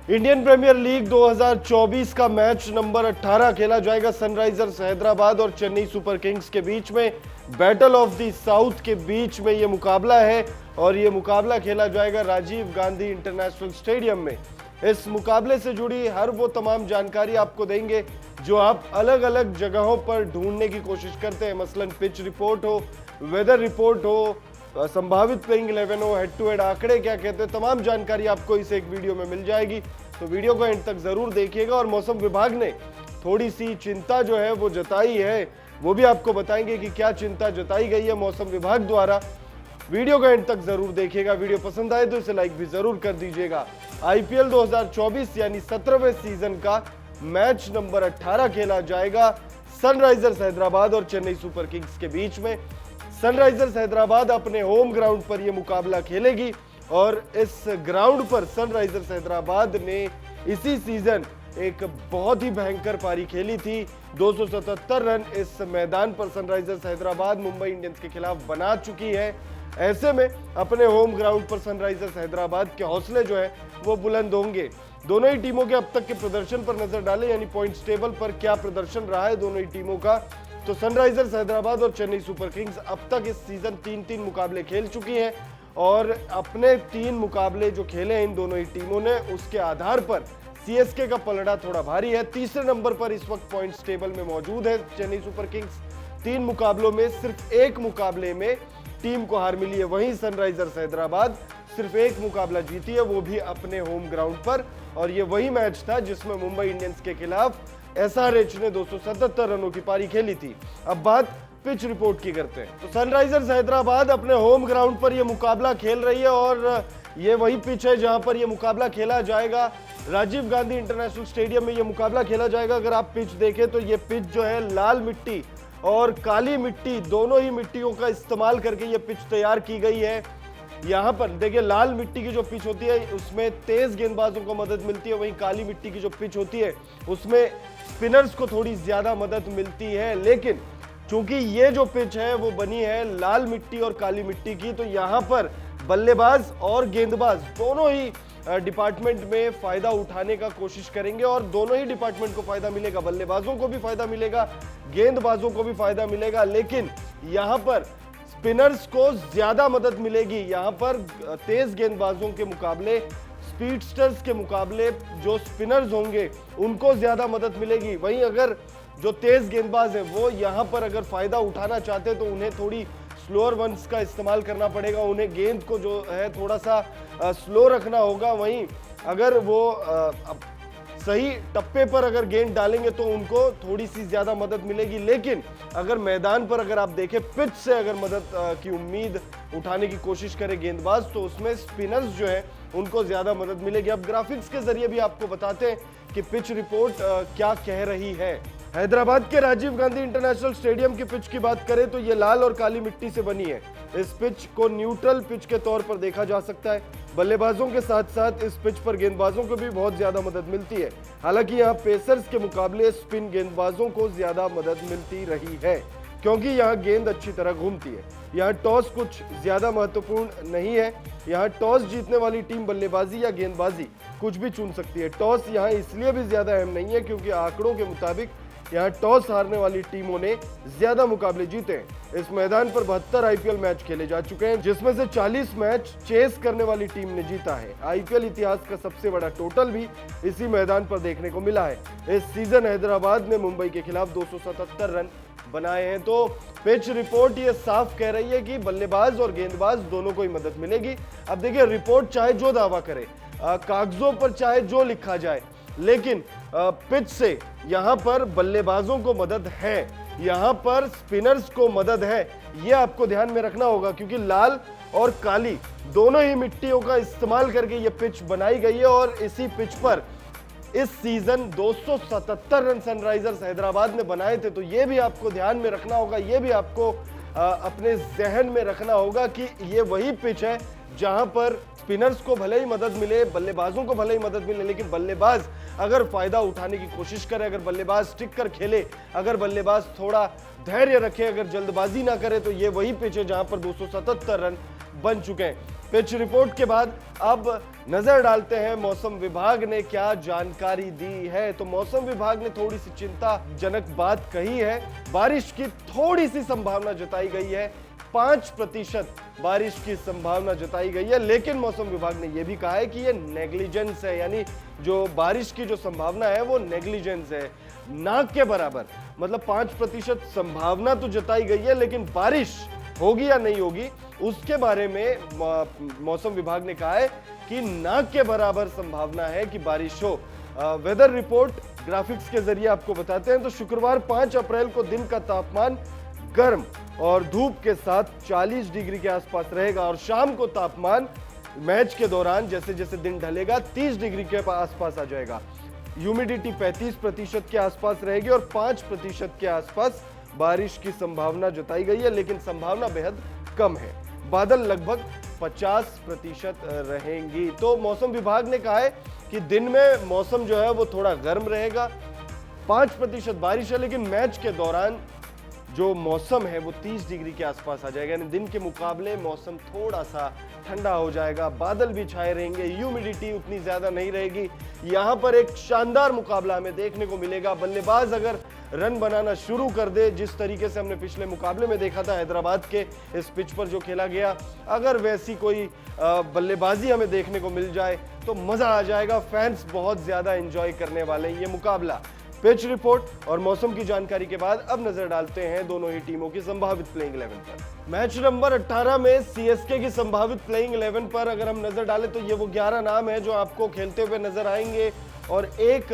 Indian premiere league 2024 का match number 18 खेला जाएगा। सनराइजर्स हैदराबाद और चेन्नई सुपर किंग्स के बीच में बैटल ऑफ द साउथ के बीच में ये मुकाबला है और ये मुकाबला खेला जाएगा राजीव गांधी इंटरनेशनल स्टेडियम में। इस मुकाबले से जुड़ी हर वो तमाम जानकारी आपको देंगे जो आप अलग अलग जगहों पर ढूंढने की कोशिश करते हैं, मसलन पिच रिपोर्ट हो, वेदर रिपोर्ट हो, संभावित प्लेइंग 11 हो, हेड टू हेड आंकड़े क्या कहते हैं, तमाम जानकारी आपको इस एक वीडियो में मिल जाएगी। तो वीडियो को एंड तक जरूर देखिएगा। और मौसम विभाग ने थोड़ी सी चिंता जो है वो जताई है, वो भी आपको बताएंगे कि क्या चिंता जताई गई है मौसम विभाग द्वारा। वीडियो को एंड तक जरूर देखिएगा। वीडियो पसंद आए तो इसे लाइक भी जरूर कर दीजिएगा। आईपीएल 2024 यानी 17वें सीजन का मैच नंबर 18 खेला जाएगा सनराइजर्स हैदराबाद और चेन्नई सुपर किंग्स के बीच में। सनराइजर्स हैदराबाद अपने होम ग्राउंड पर यह मुकाबला खेलेगी और इस ग्राउंड पर सनराइजर्स हैदराबाद ने इसी सीजन एक बहुत ही भयंकर पारी खेली थी। 277 रन इस मैदान पर सनराइजर्स हैदराबाद मुंबई इंडियंस के खिलाफ बना चुकी है। ऐसे में अपने होम ग्राउंड पर सनराइजर्स हैदराबाद के हौसले जो है वो बुलंद होंगे। दोनों ही टीमों के अब तक के प्रदर्शन पर नजर डालें, यानी पॉइंट्स टेबल पर क्या प्रदर्शन रहा है दोनों ही टीमों का, तो सनराइजर्स हैदराबाद और चेन्नई सुपर किंग्स अब तक इस सीजन 3-3 मुकाबले खेल चुकी हैं और अपने 3 मुकाबले जो खेले हैं इन दोनों ही टीमों ने, उसके आधार पर सीएसके का पलड़ा थोड़ा भारी है। तीसरे नंबर पर इस वक्त पॉइंट्स टेबल में मौजूद है चेन्नई सुपर किंग्स। 3 मुकाबलों में सिर्फ 1 मुकाबले में टीम को हार मिली है। वहीं सनराइजर्स हैदराबाद सिर्फ 1 मुकाबला जीती है, वो भी अपने होम ग्राउंड पर, और ये वही मैच था जिसमें मुंबई इंडियंस के खिलाफ एसआरएच ने 277 रनों की पारी खेली थी। अब बात पिच रिपोर्ट की करते हैं। तो सनराइजर्स हैदराबाद अपने होम ग्राउंड पर यह मुकाबला खेल रही है और ये वही पिच है जहां पर यह मुकाबला खेला जाएगा। राजीव गांधी इंटरनेशनल स्टेडियम में यह मुकाबला खेला जाएगा। अगर आप पिच देखें तो ये पिच जो है लाल मिट्टी और काली मिट्टी, दोनों ही मिट्टियों का इस्तेमाल करके ये पिच तैयार की गई है। यहाँ पर देखिए, लाल मिट्टी की जो पिच होती है उसमें तेज गेंदबाजों को मदद मिलती है, वहीं काली मिट्टी की जो पिच होती है उसमें स्पिनर्स को थोड़ी ज्यादा मदद मिलती है। लेकिन चूंकि ये जो पिच है वो बनी है लाल मिट्टी और काली मिट्टी की, तो यहाँ पर बल्लेबाज और गेंदबाज दोनों ही डिपार्टमेंट में फायदा उठाने का कोशिश करेंगे और दोनों ही डिपार्टमेंट को फायदा मिलेगा। बल्लेबाजों को भी फायदा मिलेगा, गेंदबाजों को भी फायदा मिलेगा, लेकिन यहाँ पर स्पिनर्स को ज्यादा मदद मिलेगी। यहाँ पर तेज गेंदबाजों के मुकाबले, स्पीडस्टर्स के मुकाबले जो स्पिनर्स होंगे उनको ज्यादा मदद मिलेगी। वहीं अगर जो तेज गेंदबाज है वो यहाँ पर अगर फायदा उठाना चाहते हैं तो उन्हें थोड़ी स्लोअर वंस का इस्तेमाल करना पड़ेगा, उन्हें गेंद को जो है थोड़ा सा स्लो रखना होगा। वहीं अगर वो सही टप्पे पर अगर गेंद डालेंगे तो उनको थोड़ी सी ज्यादा मदद मिलेगी। लेकिन अगर मैदान पर अगर आप देखें पिच से अगर मदद की उम्मीद उठाने की कोशिश करें गेंदबाज, तो उसमें स्पिनर्स जो है उनको ज्यादा मदद मिलेगी। अब ग्राफिक्स के जरिए भी आपको बताते हैं कि पिच रिपोर्ट क्या कह रही है। हैदराबाद के राजीव गांधी इंटरनेशनल स्टेडियम की पिच की बात करें तो ये लाल और काली मिट्टी से बनी है। इस पिच को न्यूट्रल पिच के तौर पर देखा जा सकता है। बल्लेबाजों के साथ साथ इस पिच पर गेंदबाजों को भी बहुत ज्यादा मदद मिलती है। हालांकि यहाँ पेसर्स के मुकाबले स्पिन गेंदबाजों को ज्यादा मदद मिलती रही है क्योंकि यहाँ गेंद अच्छी तरह घूमती है। यहाँ टॉस कुछ ज्यादा महत्वपूर्ण नहीं है। यहाँ टॉस जीतने वाली टीम बल्लेबाजी या गेंदबाजी कुछ भी चुन सकती है। टॉस यहाँ इसलिए भी ज्यादा अहम नहीं है क्योंकि आंकड़ों के मुताबिक यहाँ टॉस हारने वाली टीमों ने ज्यादा मुकाबले जीते हैं। इस मैदान पर 72 आईपीएल मैच खेले जा चुके हैं, जिसमें से 40 मैच चेस करने वाली टीम ने जीता है। आईपीएल इतिहास का सबसे बड़ा टोटल भी इसी मैदान पर देखने को मिला है। इस सीजन हैदराबाद ने मुंबई के खिलाफ 277 रन बनाए हैं। तो पिच रिपोर्ट ये साफ कह रही है कि बल्लेबाज और गेंदबाज दोनों को ही मदद मिलेगी। अब देखिए, रिपोर्ट चाहे जो दावा करे, कागजों पर चाहे जो लिखा जाए, लेकिन पिच से यहाँ पर बल्लेबाजों को मदद है, यहाँ पर स्पिनर्स को मदद है। ये आपको ध्यान में रखना होगा क्योंकि लाल और काली दोनों ही मिट्टियों का इस्तेमाल करके ये पिच बनाई गई है और इसी पिच पर इस सीजन 277 रन सनराइजर्स हैदराबाद ने बनाए थे। तो ये भी आपको ध्यान में रखना होगा, ये भी आपको अपने जहन में रखना होगा कि ये वही पिच है जहां पर स्पिनर्स को भले ही मदद मिले, बल्लेबाजों को भले ही मदद मिले, लेकिन बल्लेबाज अगर फायदा उठाने की कोशिश करे, अगर बल्लेबाज टिक कर खेले, अगर बल्लेबाज थोड़ा धैर्य रखे, अगर जल्दबाजी ना करे, तो ये वही पिच है जहां पर 277 रन बन चुके हैं। पिच रिपोर्ट के बाद अब नजर डालते हैं मौसम विभाग ने क्या जानकारी दी है। तो मौसम विभाग ने थोड़ी सी चिंताजनक बात कही है। बारिश की थोड़ी सी संभावना जताई गई है, 5% बारिश की संभावना जताई गई है, लेकिन मौसम विभाग ने यह भी कहा है कि यह नेग्लिजेंस है, यानी जो बारिश की जो संभावना है वो नेग्लिजेंस है, ना के बराबर। मतलब 5% संभावना तो जताई गई है, लेकिन बारिश होगी या नहीं होगी उसके बारे में मौसम विभाग ने कहा है कि ना के बराबर संभावना है कि बारिश हो। वेदर रिपोर्ट ग्राफिक्स के जरिए आपको बताते हैं। तो शुक्रवार 5 अप्रैल को दिन का तापमान गर्म और धूप के साथ 40 डिग्री के आसपास रहेगा और शाम को तापमान मैच के दौरान जैसे जैसे दिन ढलेगा 30 डिग्री के आसपास आ जाएगा। ह्यूमिडिटी 35% के आसपास रहेगी और 5% के आसपास बारिश की संभावना जताई गई है, लेकिन संभावना बेहद कम है। बादल लगभग 50% रहेंगी। तो मौसम विभाग ने कहा है कि दिन में मौसम जो है वो थोड़ा गर्म रहेगा, 5% बारिश है, लेकिन मैच के दौरान जो मौसम है वो 30 डिग्री के आसपास आ जाएगा, यानी दिन के मुकाबले मौसम थोड़ा सा ठंडा हो जाएगा। बादल भी छाए रहेंगे, ह्यूमिडिटी उतनी ज्यादा नहीं रहेगी। यहां पर एक शानदार मुकाबला हमें देखने को मिलेगा। बल्लेबाज अगर रन बनाना शुरू कर दे, जिस तरीके से हमने पिछले मुकाबले में देखा था हैदराबाद के इस पिच पर जो खेला गया, अगर वैसी कोई बल्लेबाजी हमें देखने को मिल जाए तो मजा आ जाएगा। फैंस बहुत ज्यादा एंजॉय करने वाले ये मुकाबला। पिच रिपोर्ट और मौसम की जानकारी के बाद अब नजर डालते हैं दोनों ही टीमों की संभावित प्लेइंग 11 पर। मैच नंबर 18 में सीएसके की संभावित प्लेइंग 11 पर अगर हम नजर डालें तो ये वो 11 नाम है जो आपको खेलते हुए नजर आएंगे, और एक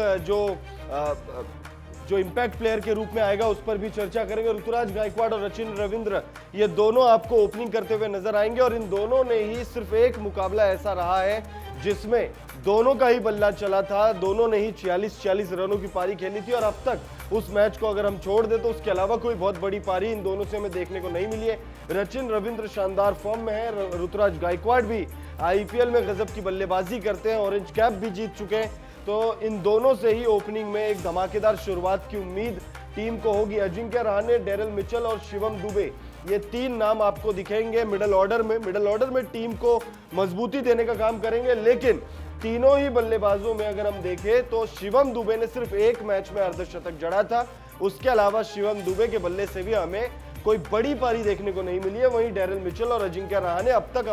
जो इंपैक्ट प्लेयर के रूप में आएगा उस पर भी चर्चा करेंगे। ऋतुराज गायकवाड़ और रचिन रविंद्र ये दोनों आपको ओपनिंग करते हुए नजर आएंगे, और इन दोनों ने ही सिर्फ एक मुकाबला ऐसा रहा है जिसमें दोनों का ही बल्ला चला था, दोनों ने ही 46 रनों की पारी खेली थी, और अब तक उस मैच को अगर हम छोड़ दे तो उसके अलावा कोई बहुत बड़ी पारी इन दोनों से हमें देखने को नहीं मिली है। रचिन रविंद्र शानदार फॉर्म में है, ऋतुराज गायकवाड़ भी आईपीएल में गजब की बल्लेबाजी करते हैं, ऑरेंज कैप भी जीत चुके हैं। तो इन दोनों से ही ओपनिंग में एक धमाकेदार शुरुआत की उम्मीद टीम को होगी। अजिंक्य रहाणे, डेरिल मिचेल और शिवम दुबे ये 3 नाम आपको दिखेंगे मिडिल ऑर्डर में टीम को मजबूती देने का काम करेंगे, लेकिन तीनों ही बल्लेबाजों में अगर हम देखें तो शिवम दुबे ने सिर्फ एक मैच में अर्धशतक जड़ा था, उसके अलावा शिवम दुबे के बल्ले से भी हमें कोई बड़ी पारी देखने को नहीं मिली है। वहीं डेरिल मिचेल और अजिंक्य रहाणे अब तक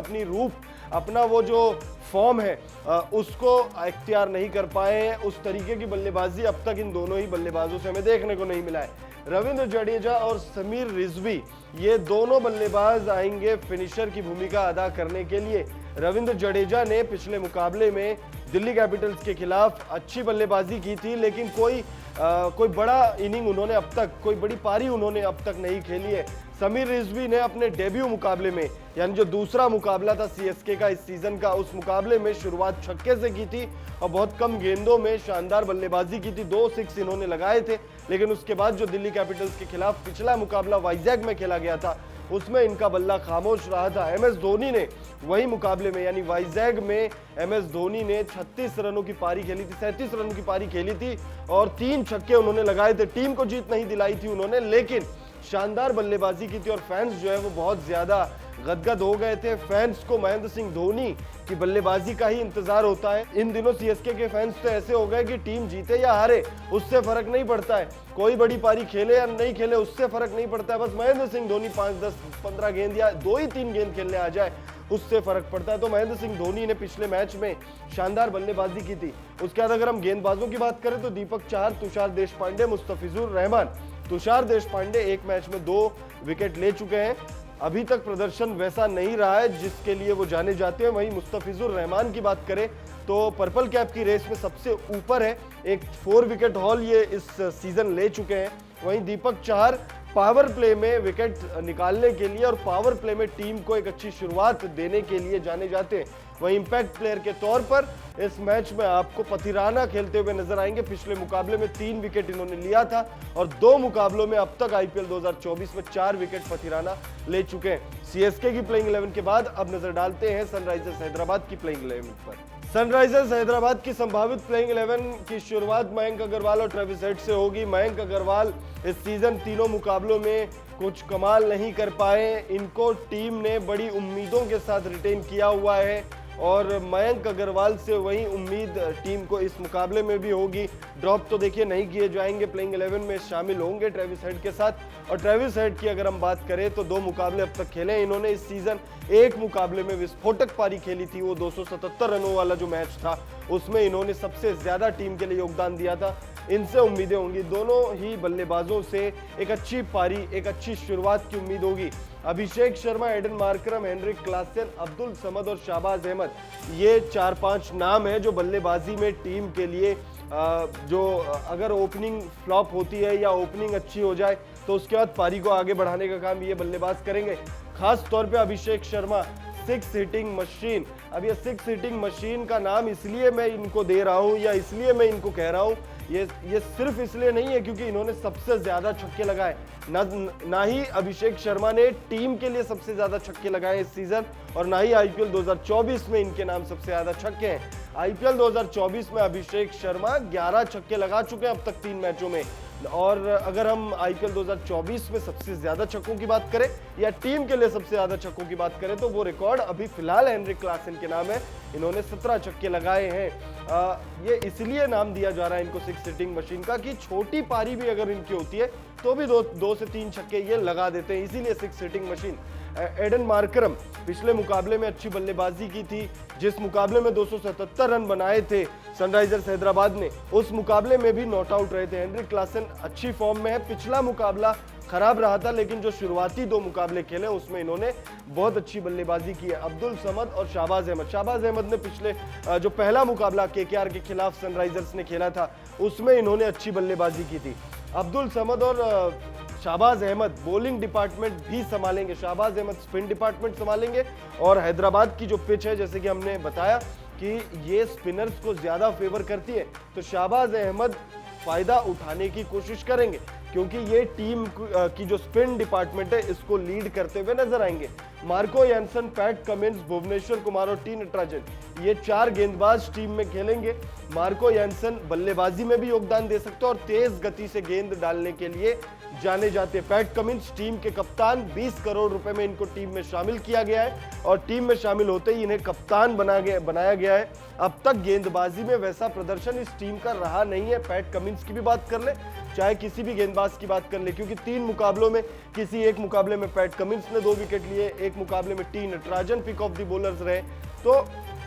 अपना वो जो फॉर्म है उसको इख्तियार नहीं कर पाए हैं। उस तरीके की बल्लेबाजी अब तक इन दोनों ही बल्लेबाजों से हमें देखने को नहीं मिला है। रविंद्र जडेजा और समीर रिजवी ये दोनों बल्लेबाज आएंगे फिनिशर की भूमिका अदा करने के लिए। रविंद्र जडेजा ने पिछले मुकाबले में दिल्ली कैपिटल्स के खिलाफ अच्छी बल्लेबाजी की थी, लेकिन कोई बड़ा इनिंग उन्होंने अब तक, कोई बड़ी पारी उन्होंने अब तक नहीं खेली है। समीर रिजवी ने अपने डेब्यू मुकाबले में, यानी जो दूसरा मुकाबला था सीएसके का इस सीजन का, उस मुकाबले में शुरुआत छक्के से की थी और बहुत कम गेंदों में शानदार बल्लेबाजी की थी। 2 6 इन्होंने लगाए थे, लेकिन उसके बाद जो दिल्ली कैपिटल्स के खिलाफ पिछला मुकाबला वाइजैग में खेला गया था उसमें इनका बल्ला खामोश रहा था। एमएस धोनी ने वही मुकाबले में, यानी वाइजैग में एमएस धोनी ने 36 रनों की पारी खेली थी, 37 रनों की पारी खेली थी और 3 छक्के उन्होंने लगाए थे। टीम को जीत नहीं दिलाई थी उन्होंने, लेकिन शानदार बल्लेबाजी की थी और फैंस जो है वो बहुत ज्यादा गदगद हो गए थे। फैंस को महेंद्र सिंह धोनी की बल्लेबाजी का ही इंतजार होता है। इन दिनों सीएसके के फैंस तो ऐसे हो गए कि टीम जीते या हारे उससे फर्क नहीं पड़ता है, कोई बड़ी पारी खेले या नहीं खेले उससे फर्क नहीं पड़ता है, बस महेंद्र सिंह धोनी 5 10 15 गेंद या 2 ही 3 गेंद खेलने आ जाए उससे फर्क पड़ता है। तो महेंद्र सिंह धोनी ने पिछले मैच में शानदार बल्लेबाजी की थी। उसके बाद अगर हम गेंदबाजों की बात करें तो दीपक चाहर, तुषार देशपांडे, मुस्तफिजुर रहमान। तुषार देशपांडे एक मैच में 2 विकेट ले चुके हैं, अभी तक प्रदर्शन वैसा नहीं रहा है जिसके लिए वो जाने जाते हैं। वहीं मुस्तफिजुर रहमान की बात करें तो पर्पल कैप की रेस में सबसे ऊपर है, एक 4 विकेट हॉल ये इस सीजन ले चुके हैं। वहीं दीपक चाहर पावर प्ले में विकेट निकालने के लिए और पावर प्ले में टीम को एक अच्छी शुरुआत देने के लिए जाने जाते हैं। वहीं इंपैक्ट प्लेयर के तौर पर इस मैच में आपको पथिराना खेलते हुए नजर आएंगे। पिछले मुकाबले में 3 विकेट इन्होंने लिया था और 2 मुकाबलों में अब तक आईपीएल 2024 में 4 विकेट पथिराना ले चुके हैं। सीएसके की प्लेइंग 11 के बाद अब नजर डालते हैं सनराइजर्स हैदराबाद की प्लेइंग 11 पर। सनराइजर्स हैदराबाद की संभावित प्लेइंग 11 की शुरुआत मयंक अग्रवाल और ट्रेविस हेड से होगी। मयंक अग्रवाल इस सीजन तीनों मुकाबलों में कुछ कमाल नहीं कर पाए। इनको टीम ने बड़ी उम्मीदों के साथ रिटेन किया हुआ है और मयंक अग्रवाल से वही उम्मीद टीम को इस मुकाबले में भी होगी। ड्रॉप तो देखिए नहीं किए जाएंगे, प्लेइंग 11 में शामिल होंगे ट्रेविस हेड के साथ। और ट्रेविस हेड की अगर हम बात करें तो 2 मुकाबले अब तक खेले इन्होंने इस सीजन। एक मुकाबले में विस्फोटक पारी खेली थी, वो 277 रनों वाला जो मैच था उसमें इन्होंने सबसे ज्यादा टीम के लिए योगदान दिया था। इनसे उम्मीदें होंगी, दोनों ही बल्लेबाजों से एक अच्छी पारी, एक अच्छी शुरुआत की उम्मीद होगी। Abhishek Sharma, Aiden Markram, Heinrich Klaasen, Abdul Samad और शाहबाज अहमद, ये 4-5 नाम है जो बल्लेबाजी में टीम के लिए जो अगर ओपनिंग फ्लॉप होती है या ओपनिंग अच्छी हो जाए तो उसके बाद पारी को आगे बढ़ाने का काम ये बल्लेबाज करेंगे। खास तौर पे अभिषेक शर्मा 6 हिटिंग मशीन। अब ये 6 हिटिंग मशीन का नाम इसलिए मैं इनको दे रहा हूं या इसलिए मैं इनको कह रहा हूं, ये सिर्फ इसलिए नहीं है क्योंकि इन्होंने सबसे ज्यादा छक्के लगाए। ना ही अभिषेक शर्मा ने टीम के लिए सबसे ज्यादा छक्के लगाए इस सीजन और ना ही आईपीएल 2024 में इनके नाम सबसे ज्यादा छक्के हैं। आईपीएल 2024 में अभिषेक शर्मा 11 छक्के लगा चुके हैं अब तक 3 मैचों में। और अगर हम आईपीएल 2024 में सबसे ज्यादा छक्कों की बात करें या टीम के लिए सबसे ज्यादा छक्कों की बात करें तो वो रिकॉर्ड अभी फिलहाल हेनरिक क्लासन के नाम है। इन्होंने 17 छक्के लगाए हैं। ये इसलिए नाम दिया जा रहा है इनको 6 हिटिंग मशीन का कि छोटी पारी भी अगर इनकी होती है तो भी 2 से 3 छक्के ये लगा देते हैं, इसीलिए 6 हिटिंग मशीन। एडन मार्करम पिछले मुकाबले में अच्छी बल्लेबाजी की थी, जिस मुकाबले में 277 रन बनाए थे सनराइजर्स हैदराबाद ने, उस मुकाबले में भी नॉट आउट रहे थे। हेनरिक क्लासन अच्छी फॉर्म में है, पिछला मुकाबला खराब रहा था लेकिन जो शुरुआती 2 मुकाबले खेले उसमें इन्होंने बहुत अच्छी बल्लेबाजी की है। अब्दुल समद और शाहबाज अहमद ने पिछले जो पहला मुकाबला केकेआर के खिलाफ सनराइजर्स ने खेला था उसमें इन्होंने अच्छी बल्लेबाजी की थी। अब्दुल समद और शाहबाज अहमद बॉलिंग डिपार्टमेंट भी संभालेंगे, शाहबाज अहमद स्पिन डिपार्टमेंट संभालेंगे। और हैदराबाद की जो पिच है जैसे कि हमने बताया कि ये स्पिनर्स को ज्यादा फेवर करती है, तो शाहबाज अहमद फायदा उठाने की कोशिश करेंगे क्योंकि ये टीम की जो स्पिन डिपार्टमेंट है इसको लीड करते हुए नजर आएंगे। Marco Jansen, Pat Cummins, Bhuvneshwar Kumar और टी नटराजन, ये 4 गेंदबाज टीम में खेलेंगे। मार्को यानसन बल्लेबाजी में भी योगदान दे सकते हैं और तेज गति से गेंद डालने के लिए जाने जाते हैं। पैट कमिंस टीम के कप्तान, 20 करोड़ रुपए में इनको टीम में शामिल किया गया है और टीम में शामिल होते ही इन्हें कप्तान बनाया गया है। अब तक गेंदबाजी में वैसा प्रदर्शन इस टीम का रहा नहीं है। पैट कमिंस की भी बात कर ले, चाहे किसी भी गेंदबाज की बात कर ले, क्योंकि 3 मुकाबलों में किसी एक मुकाबले में पैट कमिंस ने 2 विकेट लिए, एक मुकाबले में T Natarajan pick of the bowlers रहे। तो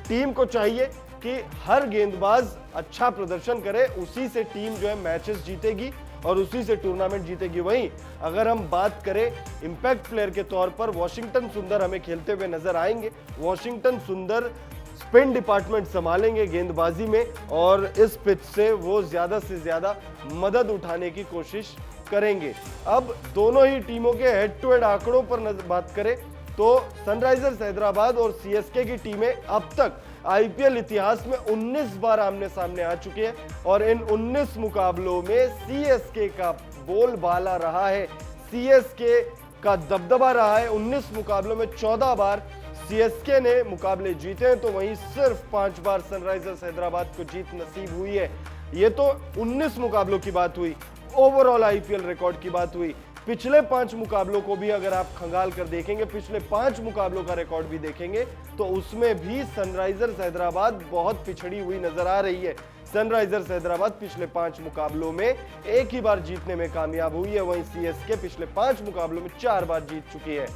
टीम को चाहिए कि हर गेंदबाज अच्छा प्रदर्शन करे, उसी से टीम जो है मैचेस जीतेगी और उसी से टूर्नामेंट जीतेगी। वहीं अगर हम बात करें इंपैक्ट प्लेयर के तौर पर वाशिंगटन सुंदर हमें खेलते हुए नजर आएंगे। वाशिंगटन सुंदर स्पिन डिपार्टमेंट संभालेंगे गेंदबाजी में और इस पिच से वो ज्यादा से ज्यादा मदद उठाने की कोशिश करेंगे। अब दोनों ही टीमों के हेड टू हेड आंकड़ों पर बात करें तो सनराइजर्स हैदराबाद और सीएसके की टीमें अब तक आईपीएल इतिहास में 19 बार आमने सामने आ चुके हैं और इन 19 मुकाबलों में सीएसके का बोलबाला रहा है, सीएसके का दबदबा रहा है। 19 मुकाबलों में 14 बार सीएसके ने मुकाबले जीते हैं तो वहीं सिर्फ 5 बार सनराइजर्स हैदराबाद को जीत नसीब हुई है। ये तो 19 मुकाबलों की बात हुई, ओवरऑल आईपीएल रिकॉर्ड की बात हुई। पिछले 5 मुकाबलों को भी अगर आप खंगाल कर देखेंगे, पिछले 5 मुकाबलों का रिकॉर्ड भी देखेंगे तो उसमें भी सनराइजर्स हैदराबाद बहुत पिछड़ी हुई नजर आ रही है। सनराइजर्स हैदराबाद पिछले 5 मुकाबलों में एक ही बार जीतने में कामयाब हुई है, वहीं सीएसके पिछले 5 मुकाबलों में 4 बार जीत चुकी है।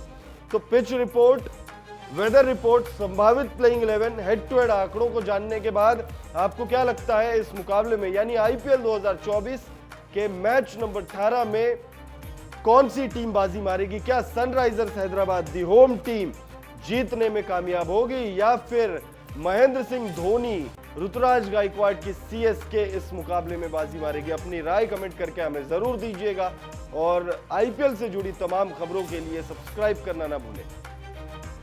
तो पिच रिपोर्ट, वेदर रिपोर्ट, संभावित प्लेइंग 11, हेड टू हेड आंकड़ों को जानने के बाद आपको क्या लगता है इस मुकाबले में यानी आईपीएल 2024 के मैच नंबर 18 में कौन सी टीम बाजी मारेगी? क्या Sunrisers Hyderabad the home team जीतने में कामयाब होगी या फिर महेंद्र सिंह धोनी, ऋतुराज गायकवाड़ की सीएसके इस मुकाबले में बाजी मारेगी? अपनी राय कमेंट करके हमें जरूर दीजिएगा और आईपीएल से जुड़ी तमाम खबरों के लिए सब्सक्राइब करना ना भूलें।